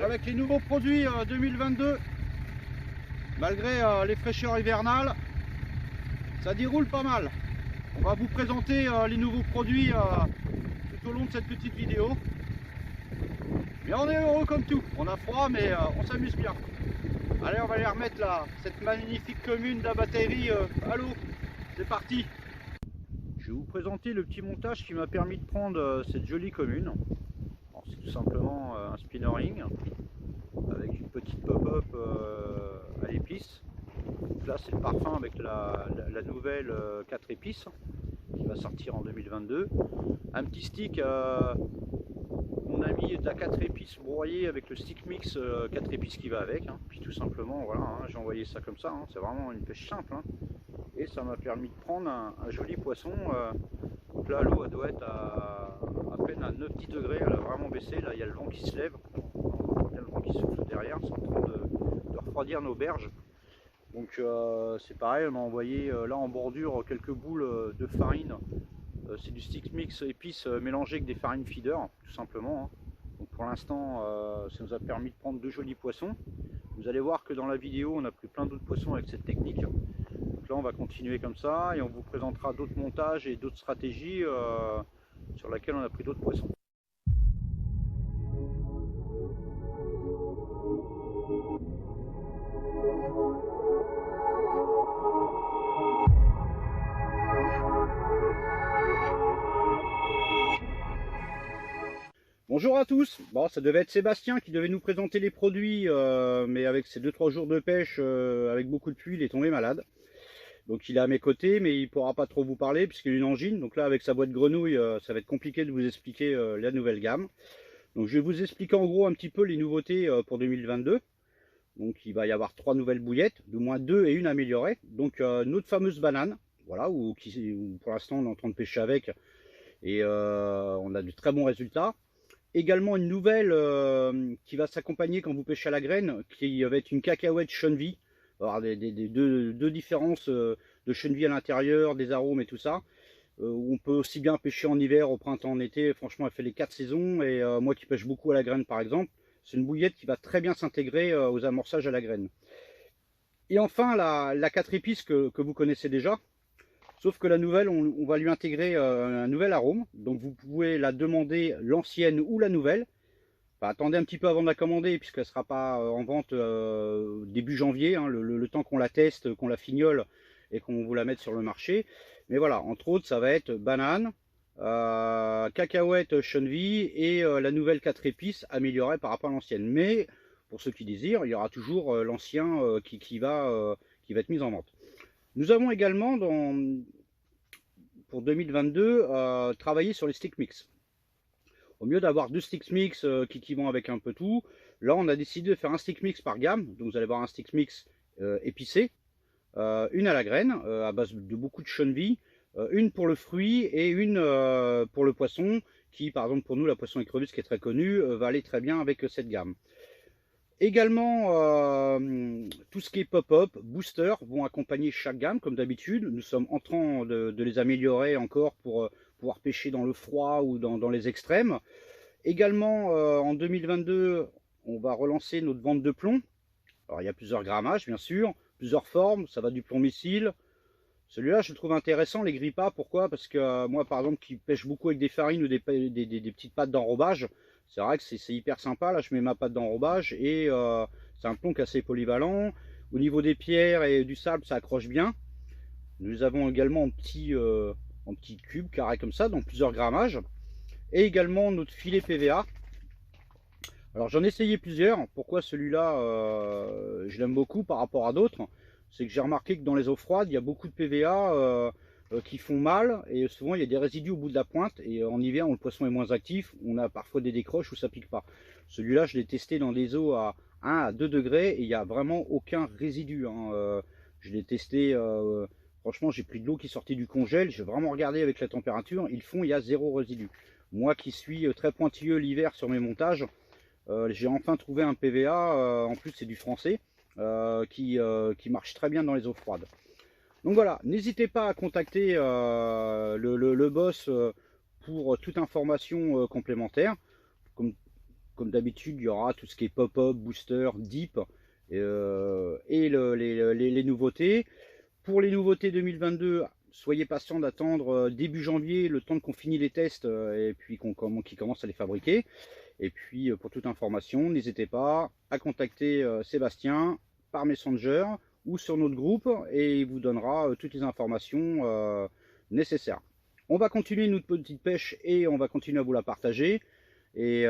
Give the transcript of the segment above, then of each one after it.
avec les nouveaux produits 2022, malgré les fraîcheurs hivernales, ça déroule pas mal. On va vous présenter les nouveaux produits tout au long de cette petite vidéo. Mais on est heureux comme tout, on a froid mais on s'amuse bien. Allez, on va aller remettre cette magnifique commune d'Abatterie à l'eau. C'est parti. Je vais vous présenter le petit montage qui m'a permis de prendre cette jolie commune. C'est tout simplement un spinnering avec une petite pop-up à l'épice. Là c'est le parfum avec la nouvelle 4 épices qui va sortir en 2022. Un petit stick on a mis de la 4 épices broyée avec le stick mix 4 épices qui va avec. Puis tout simplement voilà, j'ai envoyé ça comme ça, c'est vraiment une pêche simple. Et ça m'a permis de prendre un joli poisson. Donc là l'eau doit être à peine à 9-10 degrés, elle a vraiment baissé. Là il y a le vent qui se lève, on voit bien le vent qui souffle derrière, c'est en train de refroidir nos berges. Donc c'est pareil, on a envoyé là en bordure quelques boules de farine. C'est du stick mix épices mélangé avec des farines feeder, tout simplement. Donc pour l'instant ça nous a permis de prendre deux jolis poissons. Vous allez voir que dans la vidéo on a pris plein d'autres poissons avec cette technique. Donc là on va continuer comme ça et on vous présentera d'autres montages et d'autres stratégies sur lesquelles on a pris d'autres poissons. Bonjour à tous. Bon, ça devait être Sébastien qui devait nous présenter les produits, mais avec ses 2-3 jours de pêche, avec beaucoup de pluie, il est tombé malade. Donc il est à mes côtés, mais il ne pourra pas trop vous parler puisqu'il a une angine. Donc là, avec sa boîte grenouille, ça va être compliqué de vous expliquer la nouvelle gamme. Donc je vais vous expliquer en gros un petit peu les nouveautés pour 2022. Donc il va y avoir 3 nouvelles bouillettes, du moins 2 et une améliorée. Donc notre fameuse banane, voilà, où pour l'instant on est en train de pêcher avec et on a de très bons résultats. Également une nouvelle qui va s'accompagner quand vous pêchez à la graine, qui va être une cacahuète chenille. Alors deux différences de chenille à l'intérieur, des arômes et tout ça. On peut aussi bien pêcher en hiver, au printemps, en été. Franchement, elle fait les 4 saisons. Et moi qui pêche beaucoup à la graine par exemple, c'est une bouillette qui va très bien s'intégrer aux amorçages à la graine. Et enfin la 4 épices que vous connaissez déjà. Sauf que la nouvelle, on va lui intégrer un nouvel arôme. Donc vous pouvez la demander l'ancienne ou la nouvelle. Enfin, attendez un petit peu avant de la commander puisqu'elle ne sera pas en vente début janvier. Le temps qu'on la teste, qu'on la fignole et qu'on vous la mette sur le marché. Mais voilà, entre autres, ça va être banane, cacahuète chenille et la nouvelle 4 épices améliorée par rapport à l'ancienne. Mais pour ceux qui désirent, il y aura toujours l'ancien qui va être mis en vente. Nous avons également, pour 2022, travaillé sur les stick mix. Au mieux d'avoir 2 stick mix qui vont avec un peu tout, là on a décidé de faire un stick mix par gamme. Donc vous allez voir un stick mix épicé, une à la graine, à base de beaucoup de chenille, une pour le fruit et une pour le poisson, qui par exemple pour nous, la poisson écrevisse qui est très connue, va aller très bien avec cette gamme. Également, tout ce qui est pop-up, booster vont accompagner chaque gamme comme d'habitude. Nous sommes en train de les améliorer encore pour pouvoir pêcher dans le froid ou dans les extrêmes. Également, en 2022, on va relancer notre vente de plomb. Alors il y a plusieurs grammages bien sûr, plusieurs formes, ça va du plomb missile. Celui-là je le trouve intéressant, les grippas. Pourquoi? Parce que moi par exemple qui pêche beaucoup avec des farines ou des petites pâtes d'enrobage, c'est vrai que c'est hyper sympa. Là je mets ma pâte d'enrobage et c'est un plomb qui est assez polyvalent. Au niveau des pierres et du sable, ça accroche bien. Nous avons également en petits cubes carrés comme ça, donc plusieurs grammages. Et également notre filet PVA. Alors j'en ai essayé plusieurs. Pourquoi celui-là je l'aime beaucoup par rapport à d'autres? C'est que j'ai remarqué que dans les eaux froides, il y a beaucoup de PVA qui font mal et souvent il y a des résidus au bout de la pointe. Et en hiver, où le poisson est moins actif, on a parfois des décroches où ça pique pas. Celui-là, je l'ai testé dans des eaux à 1 à 2 degrés et il n'y a vraiment aucun résidu. Je l'ai testé, franchement, j'ai pris de l'eau qui sortait du congèle. J'ai vraiment regardé avec la température. Il y a 0 résidu. Moi qui suis très pointilleux l'hiver sur mes montages, j'ai enfin trouvé un PVA, en plus c'est du français, qui marche très bien dans les eaux froides. Donc voilà, n'hésitez pas à contacter le boss pour toute information complémentaire. comme d'habitude, il y aura tout ce qui est pop-up, booster, dip et les nouveautés. Pour les nouveautés 2022, soyez patient d'attendre début janvier, le temps qu'on finit les tests et puis qu'ils commence à les fabriquer. Et puis pour toute information, n'hésitez pas à contacter Sébastien par Messenger ou sur notre groupe et il vous donnera toutes les informations nécessaires. On va continuer notre petite pêche et on va continuer à vous la partager. Et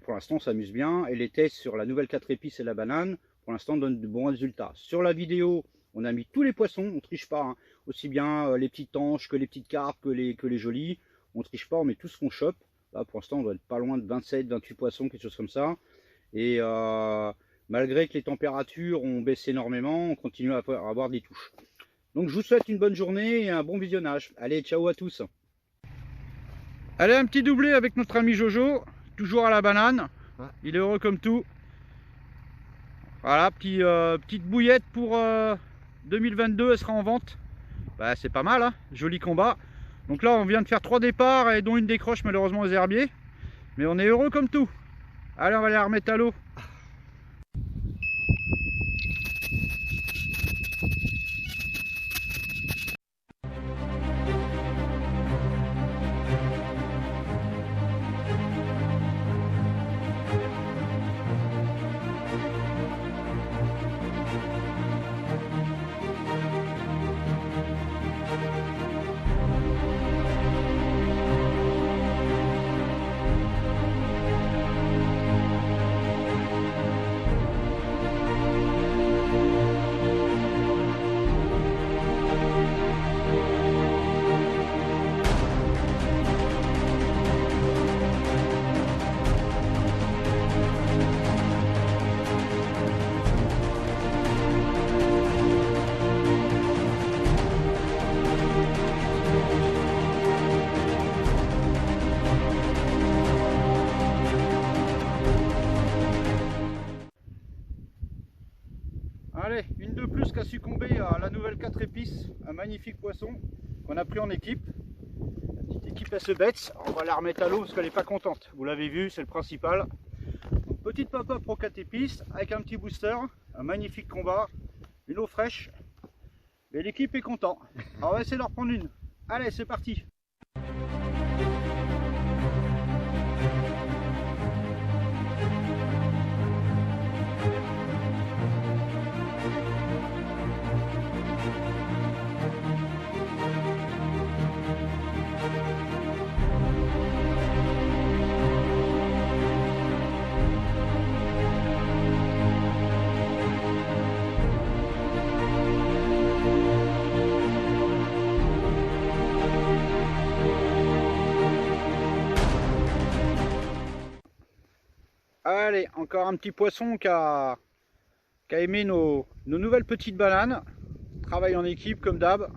pour l'instant, on s'amuse bien. Et les tests sur la nouvelle 4 épices et la banane, pour l'instant, donnent de bons résultats. Sur la vidéo, on a mis tous les poissons, on ne triche pas. Hein. Aussi bien les petites tanches que les petites carpes, que les jolies. On ne triche pas, on met tout ce qu'on chope. Là, pour l'instant, on doit être pas loin de 27, 28 poissons, quelque chose comme ça. Et malgré que les températures ont baissé énormément, on continue à avoir des touches. Donc je vous souhaite une bonne journée et un bon visionnage. Allez, ciao à tous. Allez, un petit doublé avec notre ami Jojo, toujours à la banane. Ouais. Il est heureux comme tout. Voilà, petite bouillette pour 2022, elle sera en vente. Bah, c'est pas mal, hein, joli combat. Donc là, on vient de faire 3 départs et dont une décroche malheureusement aux herbiers. Mais on est heureux comme tout. Allez, on va la remettre à l'eau. Allez, une de plus qui a succombé à la nouvelle 4 épices, un magnifique poisson qu'on a pris en équipe. La petite équipe elle se bête, on va la remettre à l'eau parce qu'elle n'est pas contente. Vous l'avez vu, c'est le principal. Donc, petite pop-up pro 4 épices avec un petit booster, un magnifique combat, une eau fraîche. Et l'équipe est content. Alors on va essayer de leur prendre une. Allez, c'est parti. Allez, encore un petit poisson qui a aimé nos nouvelles petites bananes. Travaille en équipe comme d'hab.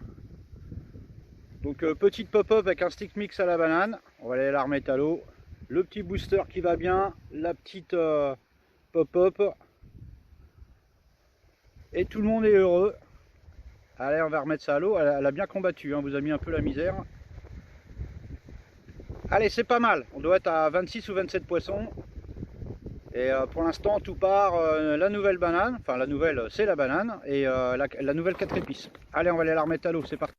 Donc petite pop-up avec un stick mix à la banane. On va aller la remettre à l'eau. Le petit booster qui va bien. La petite pop-up. Et tout le monde est heureux. Allez, on va remettre ça à l'eau. Elle a bien combattu, hein, vous a mis un peu la misère. Allez, c'est pas mal. On doit être à 26 ou 27 poissons. Et pour l'instant, tout part la nouvelle banane. Enfin, la nouvelle, c'est la banane. Et la nouvelle 4 épices. Allez, on va aller la remettre à l'eau. C'est parti.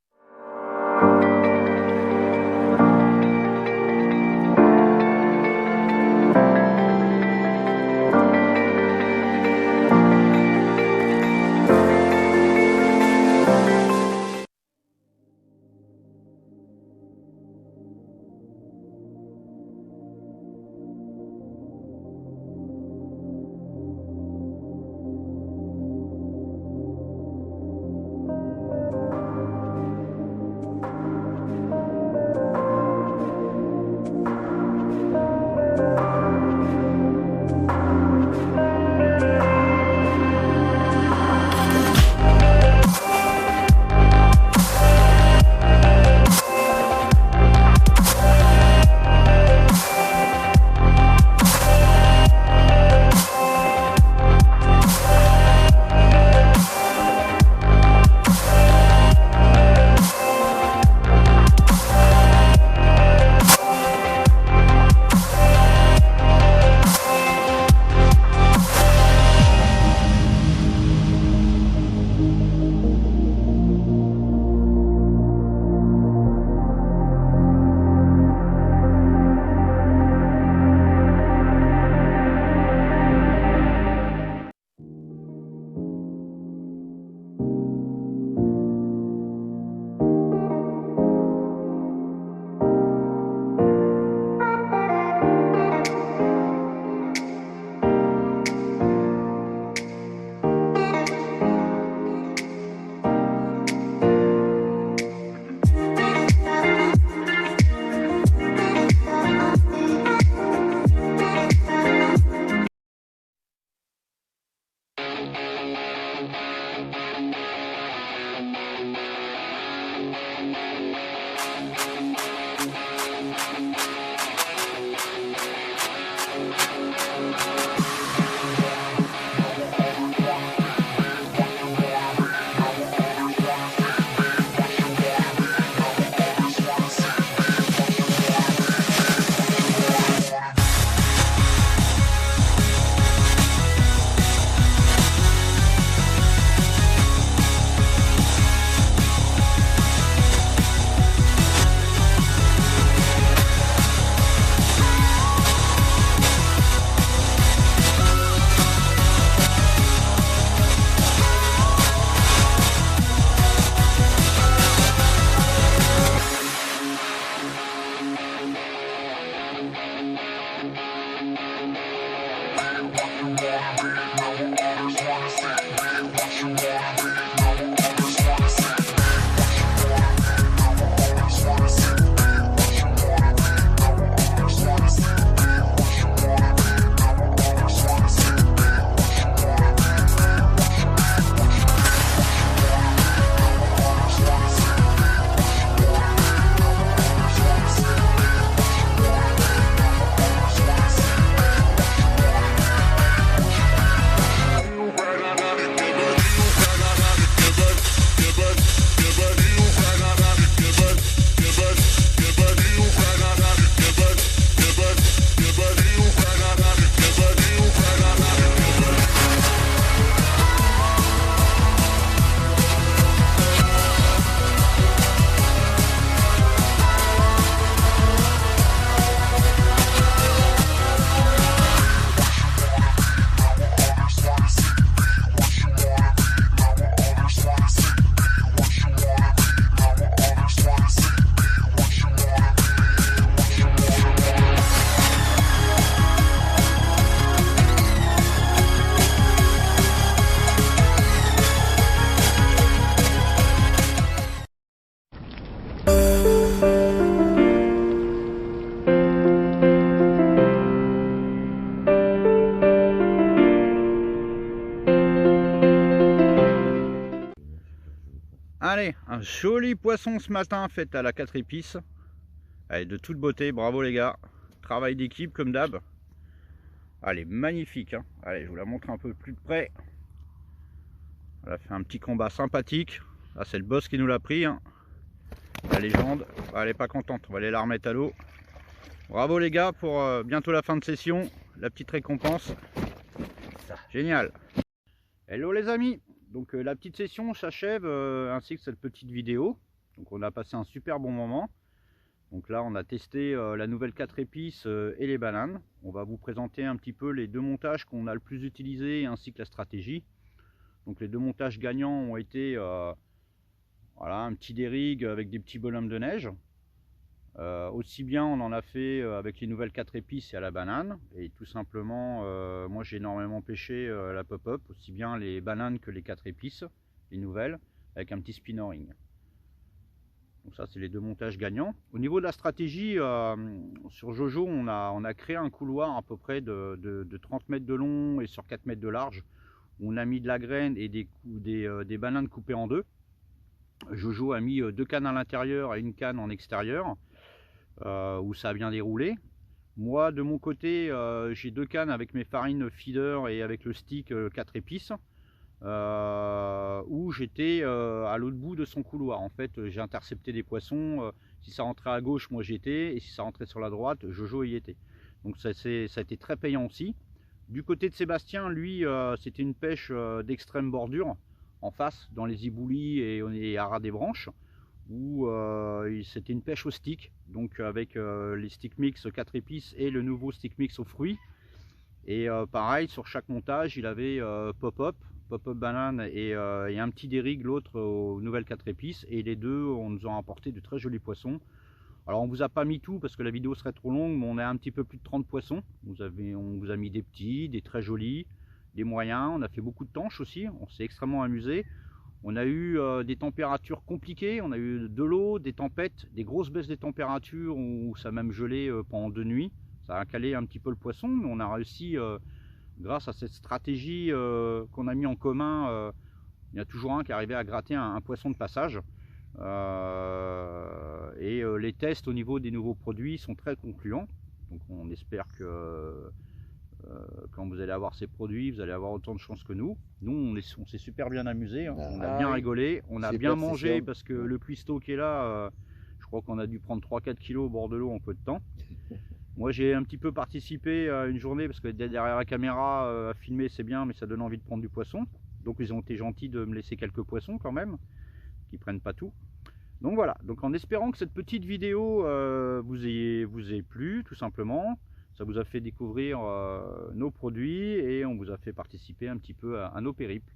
joli poisson ce matin fait à la 4 épices. Allez, de toute beauté, bravo les gars. Travail d'équipe comme d'hab. Allez, magnifique. Hein. Allez, je vous la montre un peu plus de près. On a fait un petit combat sympathique. Là, c'est le boss qui nous l'a pris. Hein. La légende. Elle est pas contente. On va aller la remettre à l'eau. Bravo les gars pour bientôt la fin de session. La petite récompense. Génial. Hello les amis. Donc la petite session s'achève ainsi que cette petite vidéo. Donc on a passé un super bon moment. Donc là on a testé la nouvelle 4 épices et les bananes. On va vous présenter un petit peu les deux montages qu'on a le plus utilisés ainsi que la stratégie. Donc les deux montages gagnants ont été voilà, un petit dérigue avec des petits bonhommes de neige. Aussi bien on en a fait avec les nouvelles 4 épices et à la banane, et tout simplement moi j'ai énormément pêché la pop-up, aussi bien les bananes que les 4 épices, les nouvelles, avec un petit spinning. Donc ça c'est les deux montages gagnants. Au niveau de la stratégie, sur Jojo on a créé un couloir à peu près de 30 mètres de long et sur 4 mètres de large, où on a mis de la graine et des bananes coupées en deux. Jojo a mis 2 cannes à l'intérieur et une canne en extérieur. Où ça a bien déroulé. Moi de mon côté j'ai 2 cannes avec mes farines feeder et avec le stick 4 épices où j'étais à l'autre bout de son couloir. En fait j'ai intercepté des poissons, si ça rentrait à gauche moi j'y étais, et si ça rentrait sur la droite Jojo y était. Donc ça a été très payant aussi. Du côté de Sébastien, lui c'était une pêche d'extrême bordure en face dans les iboulis et à ras des branches, où c'était une pêche au stick, donc avec les stick mix 4 épices et le nouveau stick mix aux fruits. Et pareil, sur chaque montage il avait pop-up banane et un petit dérigue, l'autre aux nouvelles 4 épices, et les deux on nous a apporté de très jolis poissons. Alors on vous a pas mis tout parce que la vidéo serait trop longue, mais on a un petit peu plus de 30 poissons. On vous a mis des petits, des très jolis, des moyens, on a fait beaucoup de tanches aussi, on s'est extrêmement amusé. On a eu des températures compliquées, on a eu de l'eau, des tempêtes, des grosses baisses des températures où ça a même gelé pendant 2 nuits. Ça a calé un petit peu le poisson, mais on a réussi, grâce à cette stratégie qu'on a mis en commun, il y a toujours un qui arrivait à gratter un poisson de passage. Les tests au niveau des nouveaux produits sont très concluants. Donc on espère que quand vous allez avoir ces produits, vous allez avoir autant de chance que nous. Nous, on s'est super bien amusé, hein. On a bien rigolé, on a bien mangé parce que le cuistot qui est là, je crois qu'on a dû prendre 3-4 kilos au bord de l'eau en peu de temps. Moi, j'ai un petit peu participé à une journée parce que derrière la caméra, à filmer c'est bien, mais ça donne envie de prendre du poisson. Donc ils ont été gentils de me laisser quelques poissons quand même, qui prennent pas tout. Donc voilà, donc en espérant que cette petite vidéo vous ait plu, tout simplement. Ça vous a fait découvrir nos produits et on vous a fait participer un petit peu à nos périples.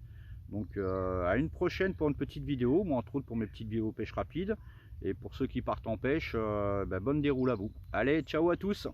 Donc à une prochaine pour une petite vidéo, moi entre autres pour mes petites vidéos pêche rapide. Et pour ceux qui partent en pêche, bonne déroule à vous. Allez, ciao à tous!